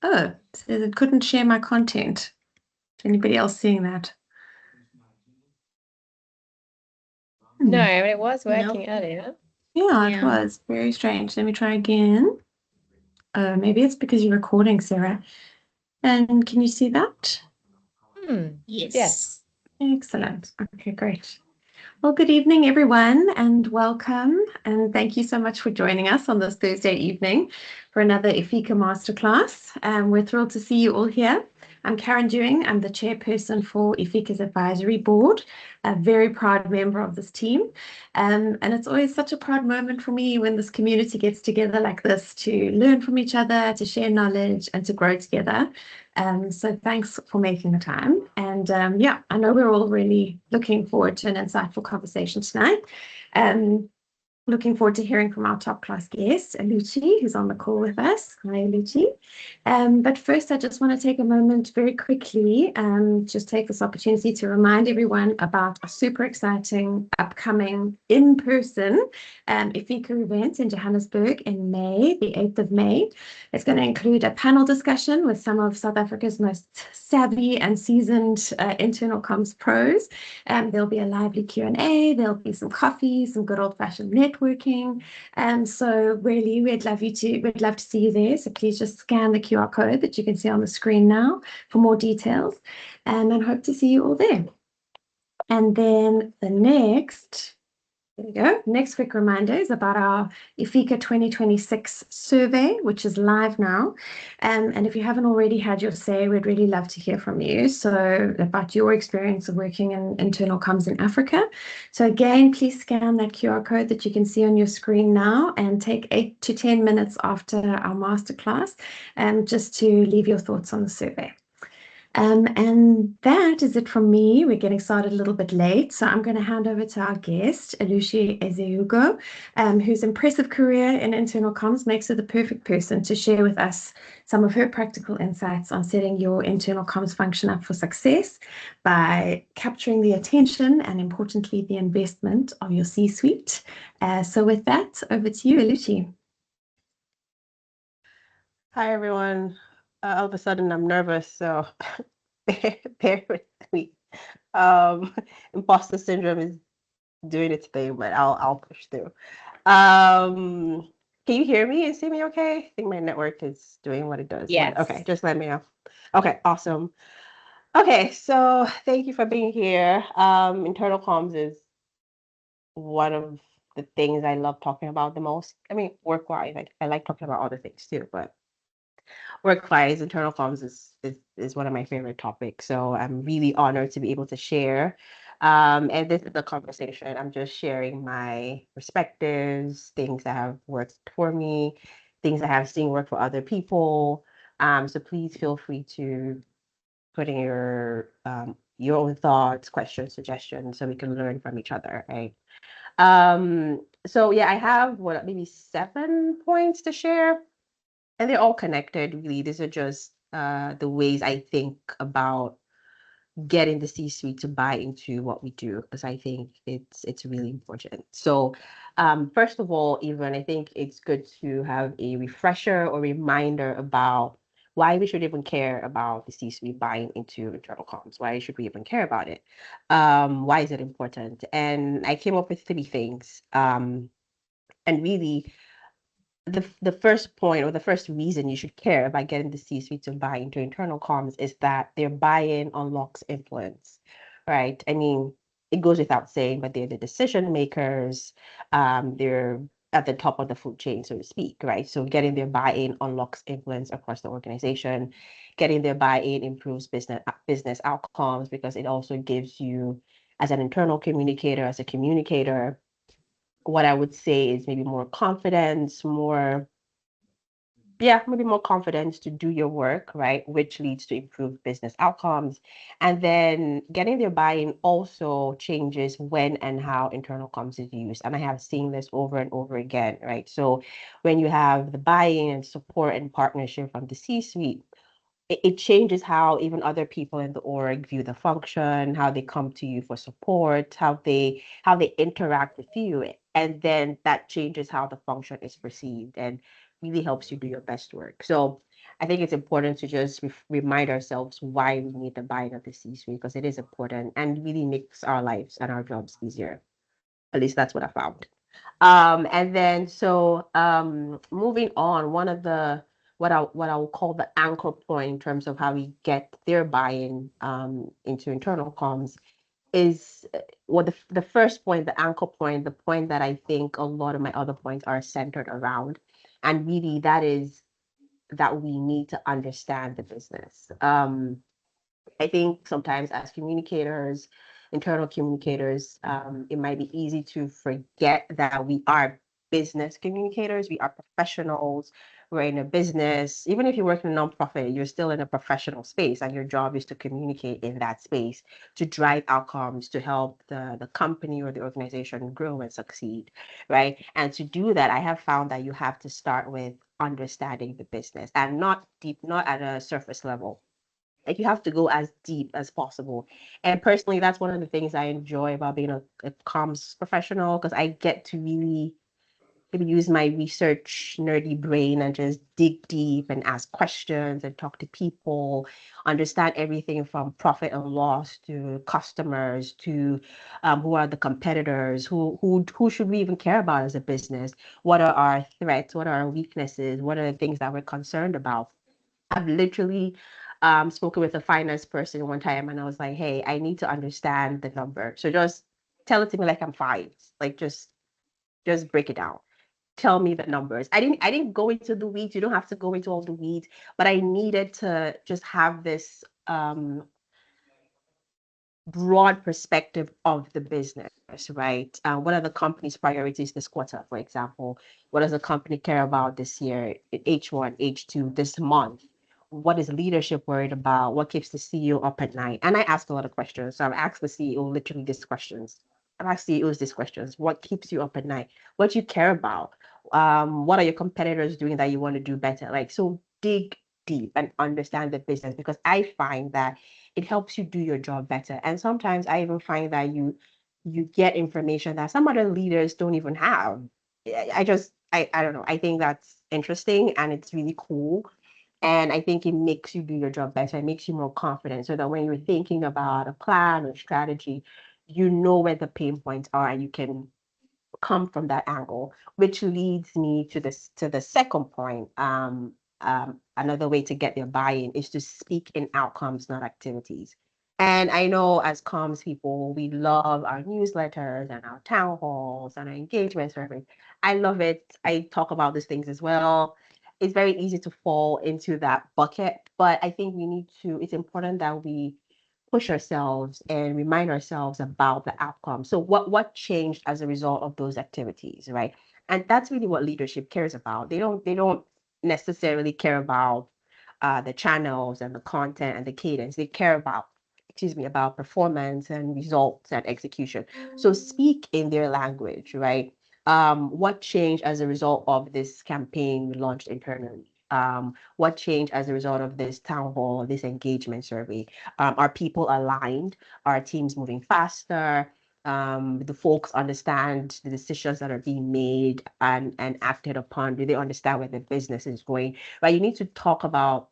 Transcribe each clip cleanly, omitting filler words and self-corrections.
Oh, it says it couldn't share my content. Is anybody else seeing that? No, it was Nope. working earlier. Yeah, it Yeah. was very strange. Let me try again. Maybe it's because you're recording, Sarah. And can you see that? Yes. Yes. Excellent. Okay, great. Well, good evening, everyone, and welcome. And thank you so much for joining us on this Thursday evening for another IFICA masterclass. We're thrilled to see you all here. I'm Karen Dewing. I'm the chairperson for IFICA's advisory board, a very proud member of this team. And it's always such a proud moment for me when this community gets together like this to learn from each other, to share knowledge, and to grow together. So thanks for making the time. And yeah, I know we're all really looking forward to an insightful conversation tonight. Looking forward to hearing from our top class guest, Aluchi, who's on the call with us. Hi, Aluchi. But first, I just want to take a moment very quickly, just take this opportunity to remind everyone about a super exciting upcoming in-person IFICA event in Johannesburg in May, the 8th of May. It's going to include a panel discussion with some of South Africa's most savvy and seasoned internal comms pros. There'll be a lively Q&A, there'll be some coffee, some good old-fashioned networking. So really, we'd love to see you there. So please just scan the QR code that you can see on the screen now for more details, and hope to see you all there. And then the next. There we go. Next quick reminder is about our IFICA 2026 survey, which is live now. And if you haven't already had your say, we'd really love to hear from you. So about your experience of working in internal comms in Africa. So again, please scan that QR code that you can see on your screen now and take 8 to 10 minutes after our masterclass just to leave your thoughts on the survey. And that is it from me. We're getting started a little bit late, so I'm going to hand over to our guest, Alushi Ezeugo, whose impressive career in internal comms makes her the perfect person to share with us some of her practical insights on setting your internal comms function up for success by capturing the attention and, importantly, the investment of your C-suite. So with that, over to you, Alushi. Hi, everyone. All of a sudden, I'm nervous, so bear with me. Imposter syndrome is doing its thing, but I'll push through. Can you hear me and see me okay? I think my network is doing what it does. Yes. Okay, just let me know. Okay, awesome. Okay, so thank you for being here. Internal comms is one of the things I love talking about the most. I mean, work-wise, I like talking about other things too, but work-wise, internal comms is one of my favorite topics. So I'm really honored to be able to share. And this is the conversation. I'm just sharing my perspectives, things that have worked for me, things I have seen work for other people. So please feel free to put in your own thoughts, questions, suggestions, so we can learn from each other, right? So yeah, I have maybe 7 points to share, and they're all connected, really. These are just the ways I think about getting the C-suite to buy into what we do, because I think it's really important. So first of all, even I think it's good to have a refresher or reminder about why we should even care about the C-suite buying into internal comms. Why should we even care about it? Why is it important? And I came up with 3 things. And really, the first point or the first reason you should care about getting the C-suite to buy into internal comms is that their buy-in unlocks influence, right? I mean, it goes without saying, but they're the decision makers. They're at the top of the food chain, so to speak, right? So getting their buy-in unlocks influence across the organization. Getting their buy-in improves business outcomes, because it also gives you, as an internal communicator, as a communicator, what I would say is maybe more confidence, maybe more confidence to do your work, right? Which leads to improved business outcomes. And then getting their buy-in also changes when and how internal comms is used. And I have seen this over and over again, right? So when you have the buy-in and support and partnership from the C-suite, it changes how even other people in the org view the function, how they come to you for support, how they interact with you. and then that changes how the function is perceived and really helps you do your best work. So I think it's important to just remind ourselves why we need the buy-in of the C-suite, because it is important and really makes our lives and our jobs easier. At least that's what I found. And then moving on, one of the what I will call the anchor point in terms of how we get their buy-in into internal comms is well, the first point, the anchor point, the point that I think a lot of my other points are centered around, and really that is that we need to understand the business. I think sometimes as communicators, internal communicators, it might be easy to forget that we are business communicators, we are professionals, we're in a business. Even if you work in a nonprofit, you're still in a professional space, and your job is to communicate in that space to drive outcomes, to help the company or the organization grow and succeed, right? And to do that, I have found that you have to start with understanding the business and not deep, not at a surface level. Like you have to go as deep as possible. And personally, that's one of the things I enjoy about being a comms professional, because I get to really maybe use my research nerdy brain and just dig deep and ask questions and talk to people, understand everything from profit and loss to customers to who are the competitors, who should we even care about as a business, what are our threats, what are our weaknesses, what are the things that we're concerned about. I've literally spoken with a finance person one time, and I was like, hey, I need to understand the number. So just tell it to me like I'm five. Like just break it down. Tell me the numbers. I didn't go into the weeds. You don't have to go into all the weeds, but I needed to just have this broad perspective of the business, right? What are the company's priorities this quarter, for example? What does the company care about this year, H1, H2, this month? What is leadership worried about? What keeps the CEO up at night? And I asked a lot of questions. So I've asked the CEO literally these questions. I've asked CEOs these questions. What keeps you up at night? What do you care about? What are your competitors doing that you want to do better? Like, so dig deep and understand the business, because I find that it helps you do your job better. And sometimes I even find that you get information that some other leaders don't even have. I don't know. I think that's interesting and it's really cool. And I think it makes you do your job better. It makes you more confident so that when you're thinking about a plan or strategy, you know where the pain points are and you can come from that angle, which leads me to the second point. Another way to get their buy-in is to speak in outcomes, not activities. And I know as comms people, we love our newsletters and our town halls and our engagement surveys. I love it. I talk about these things as well. It's very easy to fall into that bucket, but I think it's important that we push ourselves and remind ourselves about the outcome. So what changed as a result of those activities, right? And that's really what leadership cares about. They don't necessarily care about the channels and the content and the cadence. They care about, excuse me, about performance and results and execution. So speak in their language, right? What changed as a result of this campaign we launched internally? What changed as a result of this town hall, this engagement survey? Are people aligned? Are teams moving faster? The folks understand the decisions that are being made and acted upon? Do they understand where the business is going? Right? You need to talk about,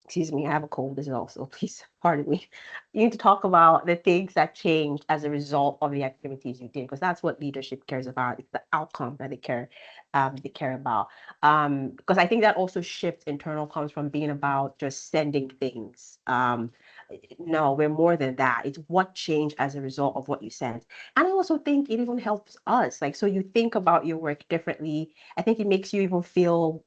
excuse me, I have a cold as well, so please pardon me. You need to talk about the things that changed as a result of the activities you did, because that's what leadership cares about. It's the outcome that they care about. Because I think that also shifts internal comes from being about just sending things. No, we're more than that. It's what changed as a result of what you sent. And I also think it even helps us. Like, so you think about your work differently. I think it makes you even feel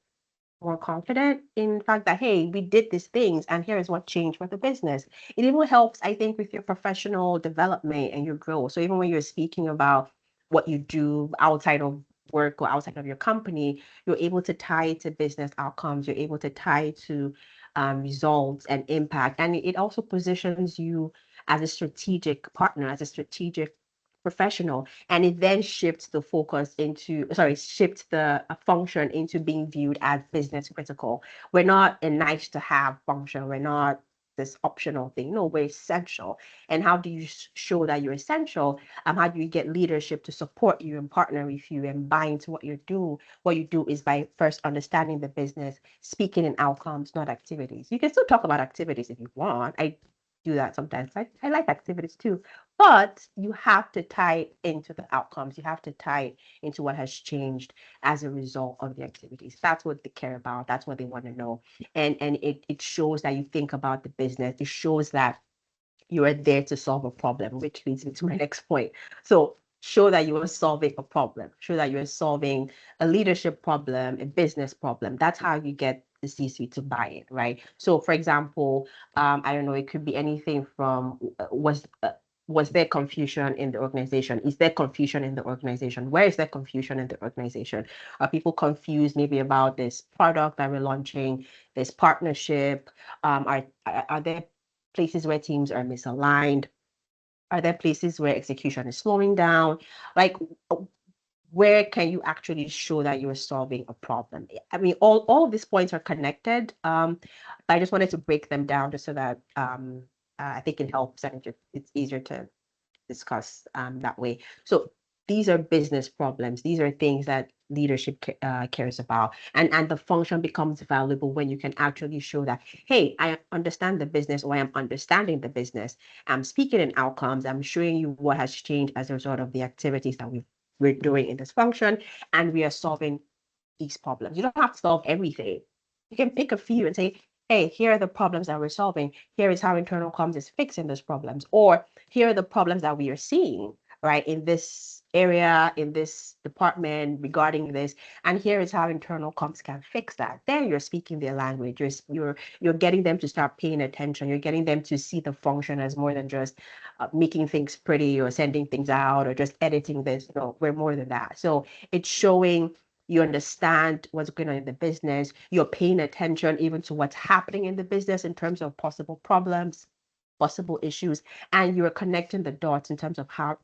more confident in the fact that, hey, we did these things and here is what changed for the business. It even helps, I think, with your professional development and your growth. So even when you're speaking about what you do outside of work or outside of your company, you're able to tie it to business outcomes. You're able to tie it to results and impact. And it also positions you as a strategic partner, as a strategic professional, and it then shifts the focus into, sorry, shifts the function into being viewed as business critical. We're not a nice to have function. We're not this optional thing. No, we're essential. And how do you show that you're essential? How do you get leadership to support you and partner with you and buy into what you do? What you do is by first understanding the business, speaking in outcomes, not activities. You can still talk about activities if you want. I do that sometimes. I like activities too, but you have to tie it into the outcomes. You have to tie it into what has changed as a result of the activities. That's what they care about. That's what they want to know. And it shows that you think about the business. It shows that you are there to solve a problem, which leads me to my next point. So show that you are solving a problem. Show that you are solving a leadership problem, a business problem. That's how you get the C-suite to buy it, right? So, for example, I don't know, it could be anything from was there confusion in the organization? Is there confusion in the organization? Where is there confusion in the organization? Are people confused maybe about this product that we're launching, this partnership? Are there places where teams are misaligned? Are there places where execution is slowing down? Like, where can you actually show that you're solving a problem? I mean, all of these points are connected. I just wanted to break them down just so that I think it helps and it's easier to discuss that way. So these are business problems. These are things that leadership cares about. And the function becomes valuable when you can actually show that, hey, I understand the business, or I am understanding the business. I'm speaking in outcomes. I'm showing you what has changed as a result of the activities that we're doing in this function, and we are solving these problems. You don't have to solve everything. You can pick a few and say, hey, here are the problems that we're solving. Here is how internal comms is fixing those problems. Or here are the problems that we are seeing, right, in this area, in this department regarding this. And here is how internal comms can fix that. Then you're speaking their language. You're getting them to start paying attention. You're getting them to see the function as more than just making things pretty or sending things out or just editing this. No, we're more than that. So it's showing you understand what's going on in the business, you're paying attention even to what's happening in the business in terms of possible problems, possible issues, and you're connecting the dots in terms of how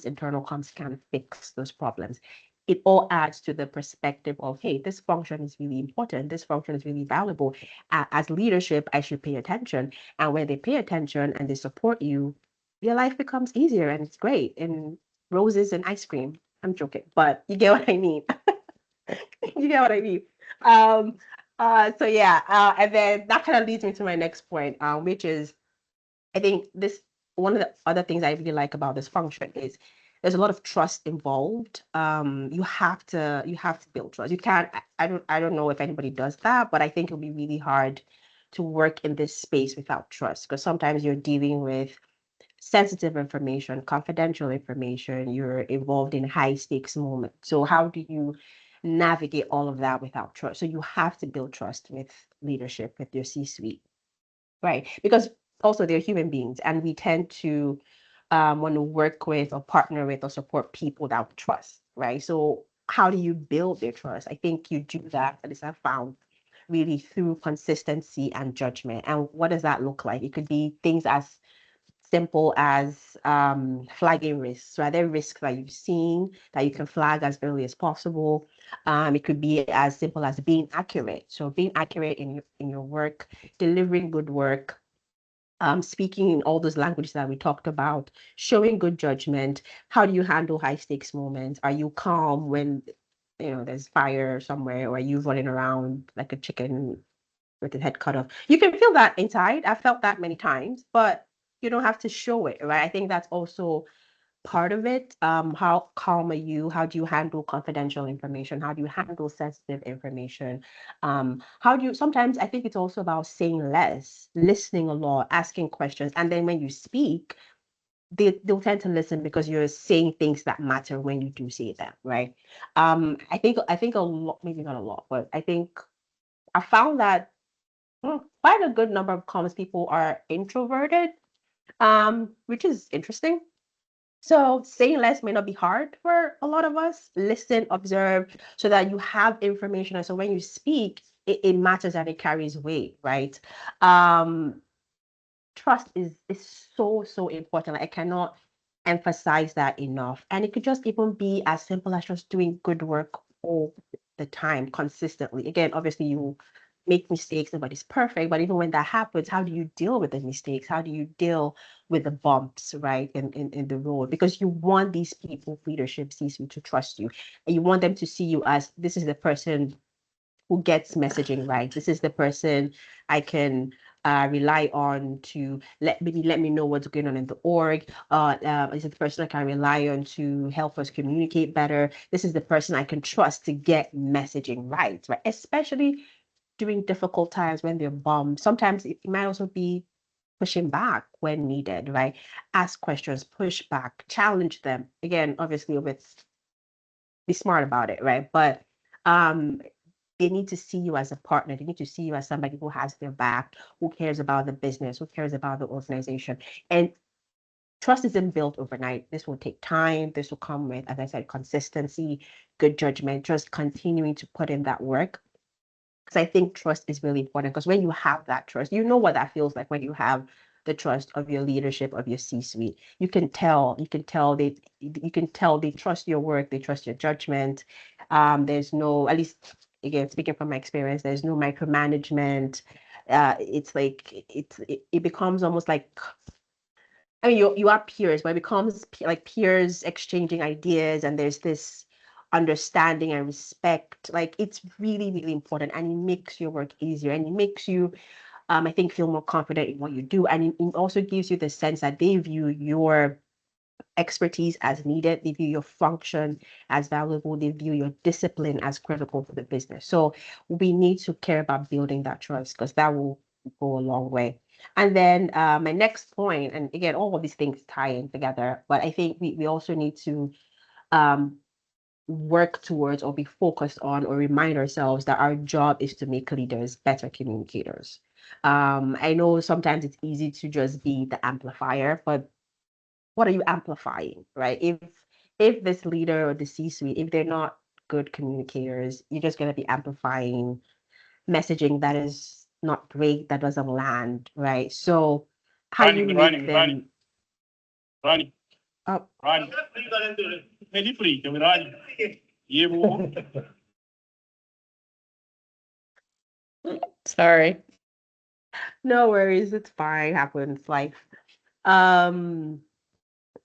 internal comms can fix those problems. It all adds to the perspective of, hey, this function is really important, this function is really valuable. As leadership, I should pay attention. And when they pay attention and they support you, your life becomes easier and it's great. And roses and ice cream. I'm joking, but you get what I mean. You get what I mean? So yeah, and then that kind of leads me to my next point, which is, I think this one of the other things I really like about this function is there's a lot of trust involved. You have to build trust. You can't. I don't know if anybody does that, but I think it'll be really hard to work in this space without trust, because sometimes you're dealing with sensitive information, confidential information, you're involved in high stakes moments. So how do you navigate all of that without trust? So you have to build trust with leadership, with your C-suite, right? Because also they're human beings and we tend to want to work with or partner with or support people that we trust, right? So how do you build their trust? I think you do that, at least I've found, really through consistency and judgment. And what does that look like? It could be things as simple as flagging risks. So are there risks that you've seen that you can flag as early as possible? It could be as simple as being accurate. So being accurate in your work, delivering good work, speaking in all those languages that we talked about, showing good judgment. How do you handle high stakes moments? Are you calm when there's fire somewhere, or are you running around like a chicken with the head cut off? You can feel that inside. I've felt that many times, but you don't have to show it, right? I think that's also part of it. How calm are you? How do you handle confidential information? How do you handle sensitive information? How do you, sometimes I think it's also about saying less, listening a lot, asking questions. And then when you speak, they'll tend to listen because you're saying things that matter when you do say them, right? I think a lot, maybe not a lot, but I think I found that quite a good number of comms people are introverted, which is interesting. So saying less may not be hard for a lot of us. Listen, observe, so that you have information. And so when you speak, it matters and it carries weight, right? Trust is so important. Like, I cannot emphasize that enough. And it could just even be as simple as just doing good work all the time, consistently. Again, obviously make mistakes. Nobody's perfect. But even when that happens, how do you deal with the mistakes? How do you deal with the bumps, right, in the road? Because you want these people, leadership, C-suite, to trust you. And you want them to see you as this is the person who gets messaging right. This is the person I can rely on to let me know what's going on in the org. This is the person I can rely on to help us communicate better. This is the person I can trust to get messaging right, right? Especially during difficult times when they're bombed. Sometimes it might also be pushing back when needed, right? Ask questions, push back, challenge them. Again, obviously with be smart about it, right? But um they need to see you as a partner. They need to see you as somebody who has their back, who cares about the business, who cares about the organization. And trust isn't built overnight. This will take time. This will come with, as I said, consistency, good judgment, just continuing to put in that work. Because I think trust is really important. Because when you have that trust, you know what that feels like when you have the trust of your leadership, of your C-suite. You can tell they trust your work, they trust your judgment. There's no, at least again, speaking from my experience, there's no micromanagement. It's like it becomes almost like, I mean, you are peers, but it becomes like peers exchanging ideas, and there's this understanding and respect. Like it's really, really important, and it makes your work easier, and it makes you, I think, feel more confident in what you do, and it also gives you the sense that they view your expertise as needed. They view your function as valuable. They view your discipline as critical for the business. So we need to care about building that trust because that will go a long way. And then my next point, and again, all of these things tie in together, but I think we also need to um, work towards or be focused on or remind ourselves that our job is to make leaders better communicators. I know sometimes it's easy to just be the amplifier, but what are you amplifying, right? If this leader or the C-suite, if they're not good communicators, you're just going to be amplifying messaging that is not great, that doesn't land, right? So how do you make them running, up? running. Very free, running. You Sorry. No worries, it's fine, happens, life. Um,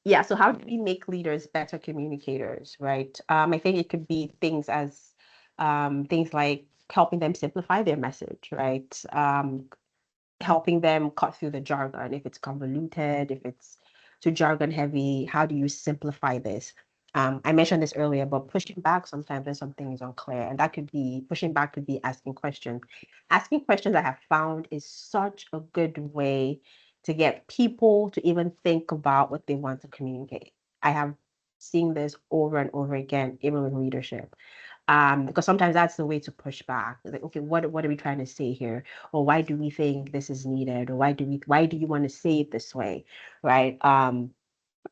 yeah, so how do we make leaders better communicators, right? I think it could be things like helping them simplify their message, right? Helping them cut through the jargon. If it's convoluted, if it's too jargon heavy, how do you simplify this? I mentioned this earlier, but pushing back sometimes when something is unclear, and that could be pushing back could be asking questions. Asking questions I have found is such a good way to get people to even think about what they want to communicate. I have seen this over and over again, even with leadership. Because sometimes that's the way to push back. Like, okay, what are we trying to say here? Or why do we think this is needed? Or why do you want to say it this way? Right?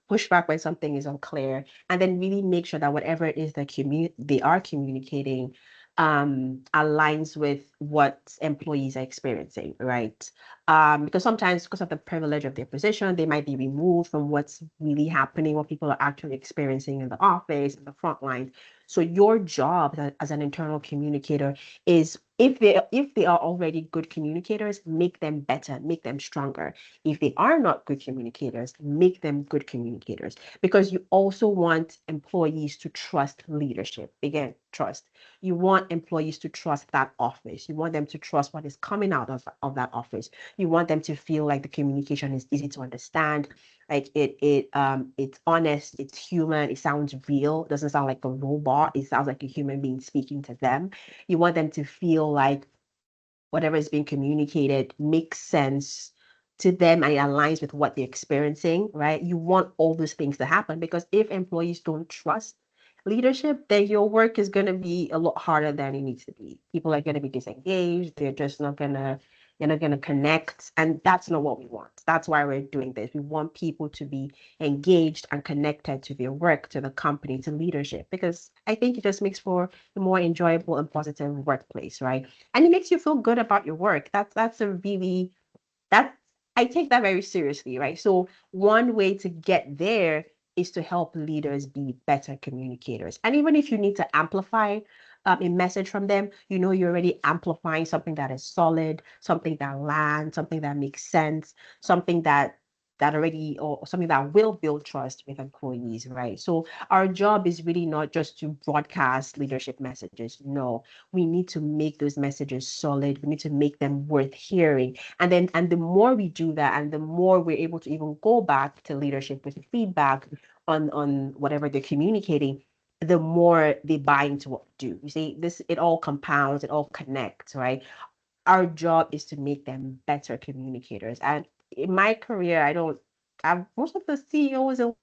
Push back when something is unclear, and then really make sure that whatever it is that they are communicating aligns with what employees are experiencing, right? Because sometimes, because of the privilege of their position, they might be removed from what's really happening, what people are actually experiencing in the office, in the front lines. So your job as an internal communicator is, if they are already good communicators, make them better, make them stronger. If they are not good communicators, make them good communicators, because you also want employees to trust leadership. Again, trust. You want employees to trust that office. You want them to trust what is coming out of that office. You want them to feel like the communication is easy to understand, like it's honest, it's human, it sounds real, it doesn't sound like a robot, it sounds like a human being speaking to them. You want them to feel like whatever is being communicated makes sense to them and it aligns with what they're experiencing, right? You want all those things to happen, because if employees don't trust leadership, then your work is going to be a lot harder than it needs to be. People are going to be disengaged. They're not going to connect. And that's not what we want. That's why we're doing this. We want people to be engaged and connected to their work, to the company, to leadership, because I think it just makes for a more enjoyable and positive workplace, right? And it makes you feel good about your work. That's a really that I take that very seriously, right? So one way to get there is to help leaders be better communicators. And even if you need to amplify a message from them, you know you're already amplifying something that is solid, something that lands, something that makes sense, something that already, or something that will build trust with employees, right? So our job is really not just to broadcast leadership messages. No, we need to make those messages solid. We need to make them worth hearing. And the more we do that, and the more we're able to even go back to leadership with feedback on whatever they're communicating, the more they buy into what we do. You see, this, it all compounds, it all connects, right? Our job is to make them better communicators. And in my career, most of the CEOs and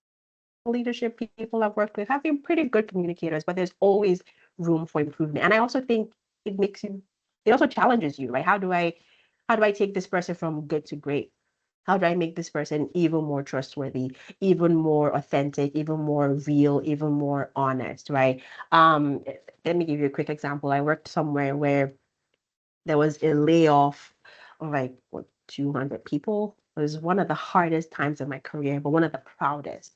leadership people I've worked with have been pretty good communicators, but there's always room for improvement. And I also think it also challenges you, right? How do I take this person from good to great? How do I make this person even more trustworthy, even more authentic, even more real, even more honest, right? Um, Let me give you a quick example. I worked somewhere where there was a layoff of like what 200 people. It was one of the hardest times of my career, but one of the proudest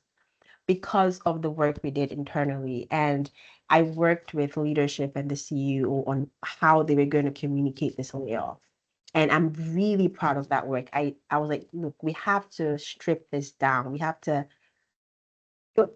because of the work we did internally. And I worked with leadership and the CEO on how they were going to communicate this layoff. And I'm really proud of that work. I was like, look, we have to strip this down. We have to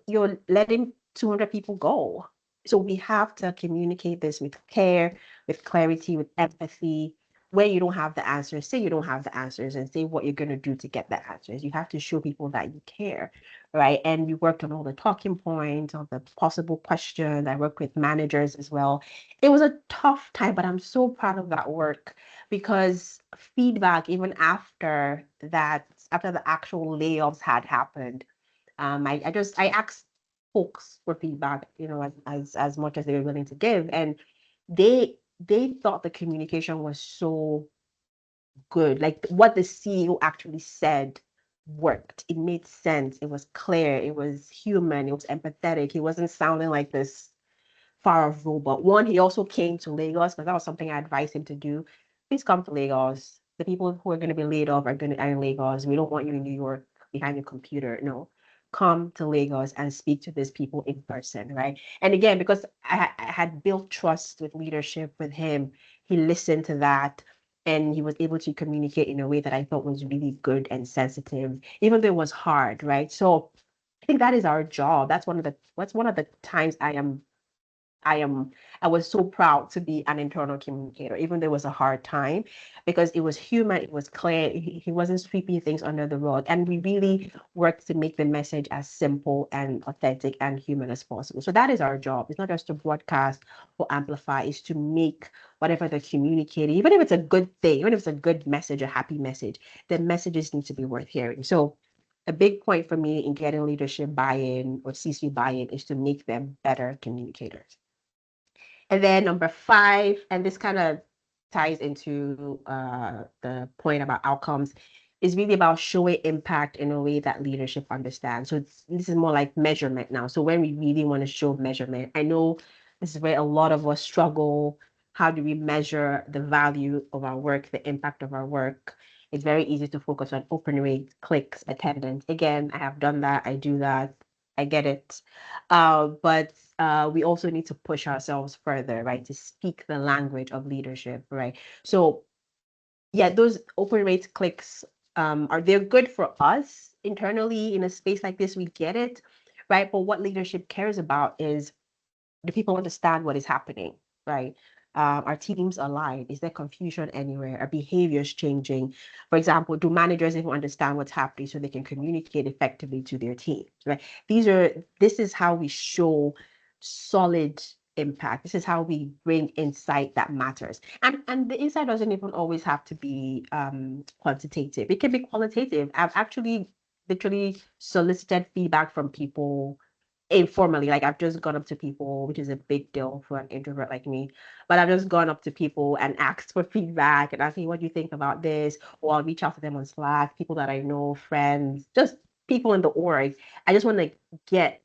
you're letting 200 people go. So we have to communicate this with care, with clarity, with empathy. Where you don't have the answers, say you don't have the answers and say what you're going to do to get the answers. You have to show people that you care, right? And we worked on all the talking points, all the possible questions. I worked with managers as well. It was a tough time, but I'm so proud of that work because feedback, even after that, after the actual layoffs had happened, I asked folks for feedback, as much as they were willing to give, and they thought the communication was so good. Like what the CEO actually said worked. It made sense. It was clear. It was human. It was empathetic. He wasn't sounding like this far off robot. One, he also came to Lagos because that was something I advised him to do. Please come to Lagos. The people who are going to be laid off are in Lagos. We don't want you in New York behind your computer. No, come to Lagos and speak to these people in person, right? And again, because I had built trust with leadership with him, he listened to that and he was able to communicate in a way that I thought was really good and sensitive, even though it was hard, right? So I think that is our job. That's one of the times I am I was so proud to be an internal communicator, even though it was a hard time, because it was human, it was clear, he wasn't sweeping things under the rug. And we really worked to make the message as simple and authentic and human as possible. So that is our job. It's not just to broadcast or amplify, it's to make whatever they're communicating, even if it's a good thing, even if it's a good message, a happy message, the messages need to be worth hearing. So a big point for me in getting leadership buy-in or C-suite buy-in is to make them better communicators. And then number 5, and this kind of ties into the point about outcomes, is really about showing impact in a way that leadership understands. So this is more like measurement now. So when we really want to show measurement, I know this is where a lot of us struggle. How do we measure the value of our work, the impact of our work? It's very easy to focus on open rate, clicks, attendance. Again, I have done that. I do that. I get it. But we also need to push ourselves further, right? To speak the language of leadership, right? So yeah, those open rate clicks, are they're good for us internally in a space like this, we get it, right? But what leadership cares about is, do people understand what is happening, right? Are teams aligned? Is there confusion anywhere? Are behaviors changing? For example, do managers even understand what's happening so they can communicate effectively to their teams, right? This is how we show solid impact. This is how we bring insight that matters. And the insight doesn't even always have to be quantitative. It can be qualitative. I've actually literally solicited feedback from people informally. Like I've just gone up to people, which is a big deal for an introvert like me, but I've just gone up to people and asked for feedback and asking, what do you think about this? Or I'll reach out to them on Slack, people that I know, friends, just people in the org. I just want to get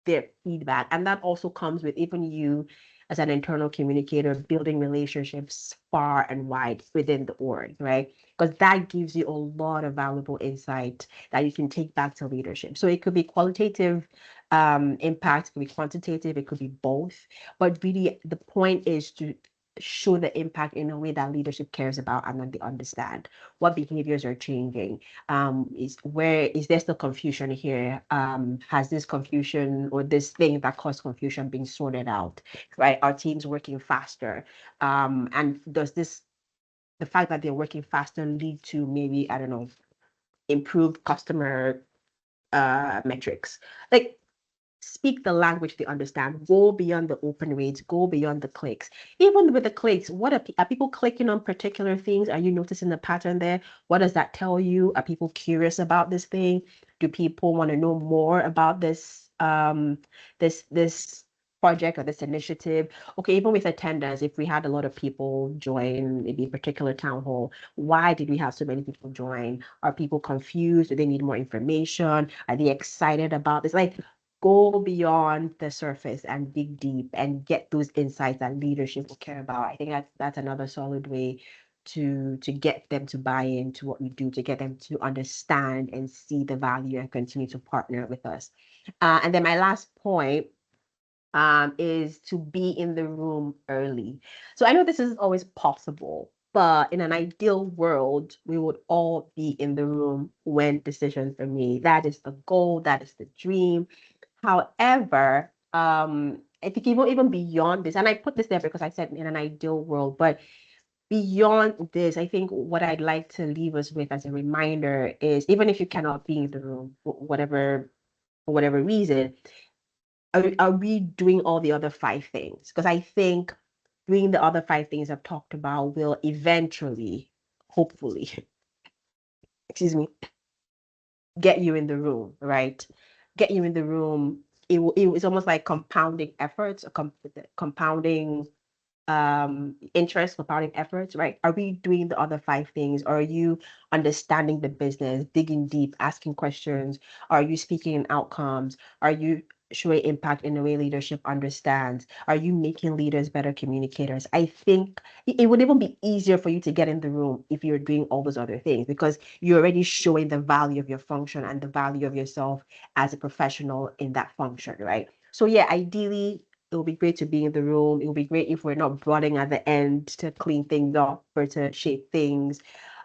their feedback. And that also comes with even you as an internal communicator building relationships far and wide within the org, right? Because that gives you a lot of valuable insight that you can take back to leadership. So it could be qualitative Impact could be quantitative, it could be both. But really, the point is to show the impact in a way that leadership cares about and that they understand what behaviors are changing. Is there still confusion here? Has this confusion or this thing that caused confusion been sorted out? Right? Are teams working faster? And does the fact that they're working faster lead to maybe, I don't know, improved customer metrics? Like, speak the language they understand, go beyond the open rates, go beyond the clicks. Even with the clicks, what are people clicking on particular things? Are you noticing the pattern there? What does that tell you? Are people curious about this thing? Do people want to know more about this project or this initiative? Okay, even with attendance, if we had a lot of people join maybe a particular town hall, why did we have so many people join? Are people confused? Do they need more information? Are they excited about this? Like, go beyond the surface and dig deep and get those insights that leadership will care about. I think that's another solid way to get them to buy into what we do, to get them to understand and see the value and continue to partner with us. And then my last point is to be in the room early. So I know this is always possible, but in an ideal world, we would all be in the room when decisions are made. That is the goal, that is the dream. However, I think even beyond this, and I put this there because I said in an ideal world, but beyond this, I think what I'd like to leave us with as a reminder is even if you cannot be in the room, for whatever reason, are we doing all the other five things? Because I think doing the other five things I've talked about will eventually, hopefully, excuse me, get you in the room, right? Get you in the room. It's almost like compounding efforts, compounding interest, compounding efforts, right? Are we doing the other five things? Are you understanding the business, digging deep, asking questions? Are you speaking in outcomes? Are you showing impact in the way leadership understands? Are you making leaders better communicators? I think it would even be easier for you to get in the room if you're doing all those other things because you're already showing the value of your function and the value of yourself as a professional in that function, right? So yeah, ideally, it would be great to be in the room. It would be great if we're not running at the end to clean things up or to shape things.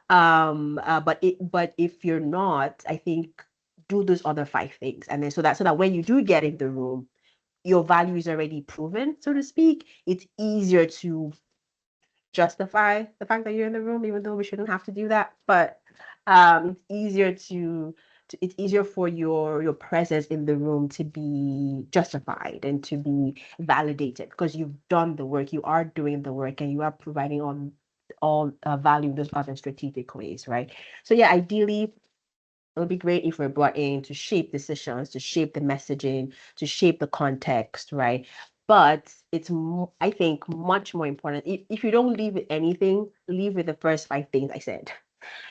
But if you're not, I think do those other five things, and then so that when you do get in the room, your value is already proven, so to speak. It's easier to justify the fact that you're in the room, even though we shouldn't have to do that. But it's easier it's easier for your presence in the room to be justified and to be validated because you've done the work, you are doing the work, and you are providing all value in those other strategic ways, right? So yeah, ideally, it would be great if we're brought in to shape decisions, to shape the messaging, to shape the context, right? But it's, I think, much more important. If you don't leave with anything, leave with the first five things I said.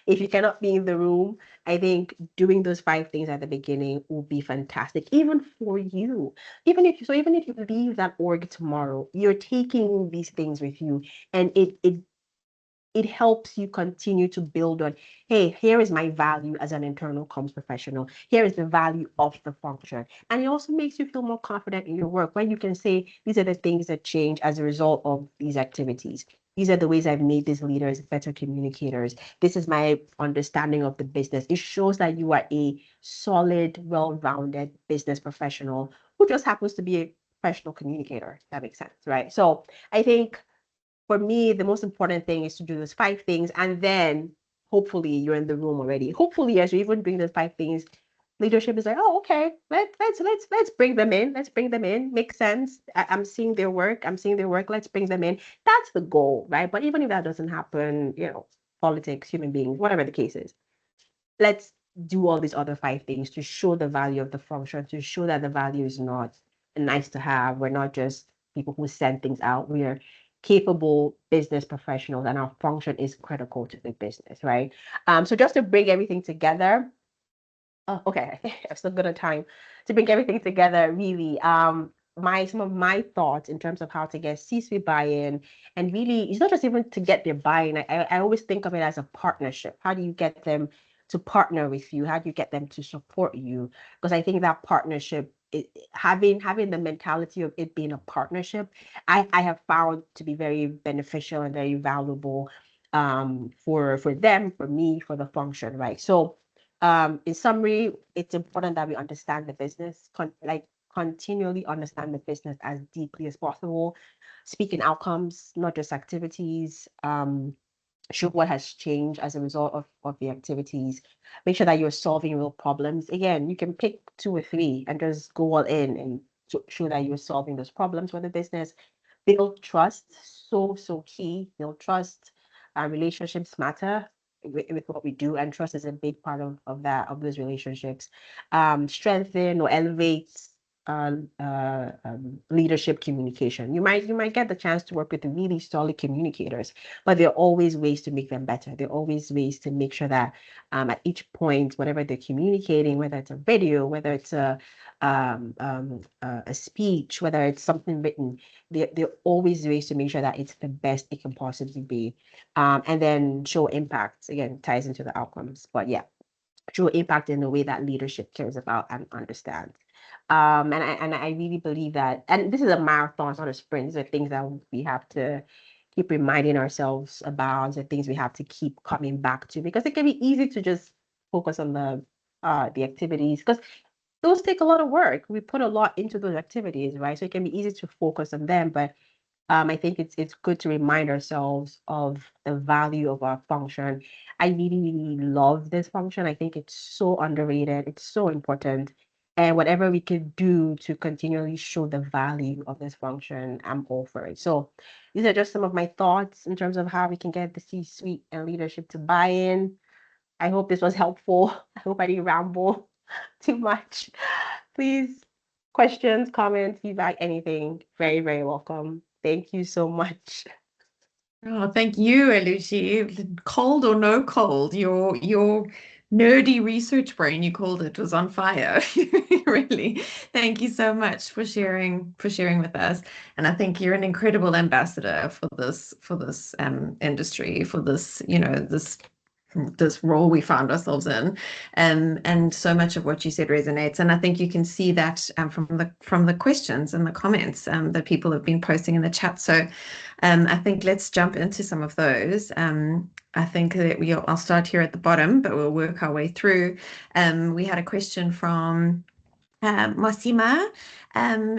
If you cannot be in the room, I think doing those five things at the beginning will be fantastic, even for you. Even if you leave that org tomorrow, you're taking these things with you, and it helps you continue to build on, hey, here is my value as an internal comms professional. Here is the value of the function. And it also makes you feel more confident in your work when you can say, these are the things that change as a result of these activities. These are the ways I've made these leaders better communicators. This is my understanding of the business. It shows that you are a solid, well-rounded business professional who just happens to be a professional communicator. That makes sense, right? So I think for me, the most important thing is to do those five things, and then hopefully you're in the room already. Hopefully, as you're even doing those five things, leadership is like, oh, okay, let's bring them in. Let's bring them in. Makes sense. I'm seeing their work. I'm seeing their work. Let's bring them in. That's the goal, right? But even if that doesn't happen, politics, human beings, whatever the case is, let's do all these other five things to show the value of the function, to show that the value is not nice to have. We're not just people who send things out. We are capable business professionals, and our function is critical to the business, right? So just to bring everything together, okay, I've still got a time to bring everything together. Really, some of my thoughts in terms of how to get C-suite buy-in, and really, it's not just even to get their buy-in. I always think of it as a partnership. How do you get them to partner with you? How do you get them to support you? Because I think that partnership having the mentality of it being a partnership, I have found to be very beneficial and very valuable for them, for me, for the function, right? So in summary, it's important that we understand the business, continually understand the business as deeply as possible, speaking outcomes, not just activities. Show what has changed as a result of the activities. Make sure that you're solving real problems. Again, you can pick 2 or 3 and just go all in and show that you're solving those problems for the business. Build trust, so key. Build trust. Relationships matter with what we do, and trust is a big part of those relationships. Strengthen or elevate leadership communication. You might get the chance to work with really solid communicators, but there are always ways to make them better. There are always ways to make sure that at each point, whatever they're communicating, whether it's a video, whether it's a speech, whether it's something written, there are always ways to make sure that it's the best it can possibly be. And then show impact. Again, ties into the outcomes. But yeah, show impact in a way that leadership cares about and understands. And I really believe that, and this is a marathon, it's not a sprint. These are things that we have to keep reminding ourselves about, the things we have to keep coming back to, because it can be easy to just focus on the activities, because those take a lot of work. We put a lot into those activities, right? So it can be easy to focus on them, but I think it's good to remind ourselves of the value of our function. I really, really love this function. I think it's so underrated. It's so important. And whatever we can do to continually show the value of this function, I'm all for it. So these are just some of my thoughts in terms of how we can get the C-suite and leadership to buy in. I hope this was helpful. I hope I didn't ramble too much. Please, questions, comments, feedback, anything, very, very welcome. Thank you so much. Oh, thank you, Alushi. Cold or no cold, your nerdy research brain, you called it, was on fire. Really. Thank you so much for sharing with us. And I think you're an incredible ambassador for this industry, for this, this role we found ourselves in, and so much of what you said resonates. And I think you can see that from the questions and the comments that people have been posting in the chat. So I think let's jump into some of those. I think that I'll start here at the bottom, but we'll work our way through. We had a question from Masima.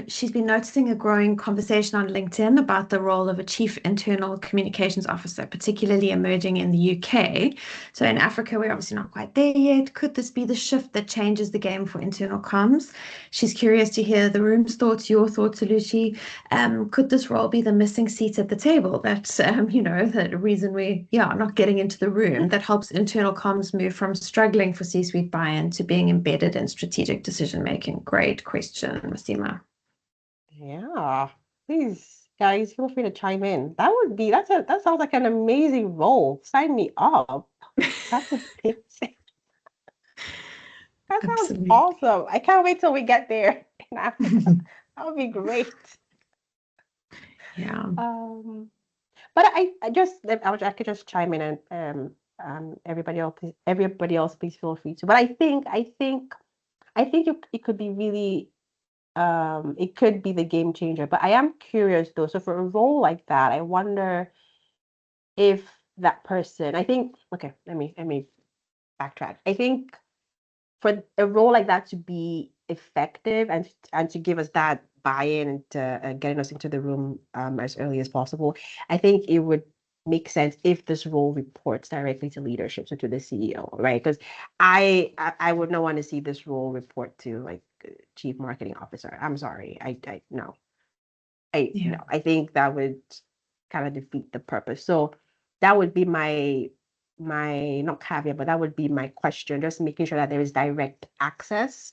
She's been noticing a growing conversation on LinkedIn about the role of a chief internal communications officer, particularly emerging in the UK. So in Africa, we're obviously not quite there yet. Could this be the shift that changes the game for internal comms? She's curious to hear the room's thoughts, your thoughts, Alushi. Could this role be the missing seat at the table? That's, the reason we are not getting into the room, that helps internal comms move from struggling for C-suite buy-in to being embedded in strategic decision-making. Great question, Masima. Yeah, please, guys, feel free to chime in. That sounds like an amazing role. Sign me up. That's amazing. That sounds Absolutely. awesome. I can't wait till we get there in Africa. That would be great. Yeah. But I could just chime in and everybody else, please feel free to. But I think it could be really it could be the game changer. But I am curious though. So for a role like that, I wonder if that person. Okay, let me backtrack. I think for a role like that to be effective and to give us that buy-in and to getting us into the room as early as possible, I think it would make sense if this role reports directly to leadership, so to the CEO, right? Because I would not want to see this role report to like chief marketing officer. I'm sorry, I no, no, I think that would kind of defeat the purpose. So that would be my not caveat, but that would be my question, just making sure that there is direct access,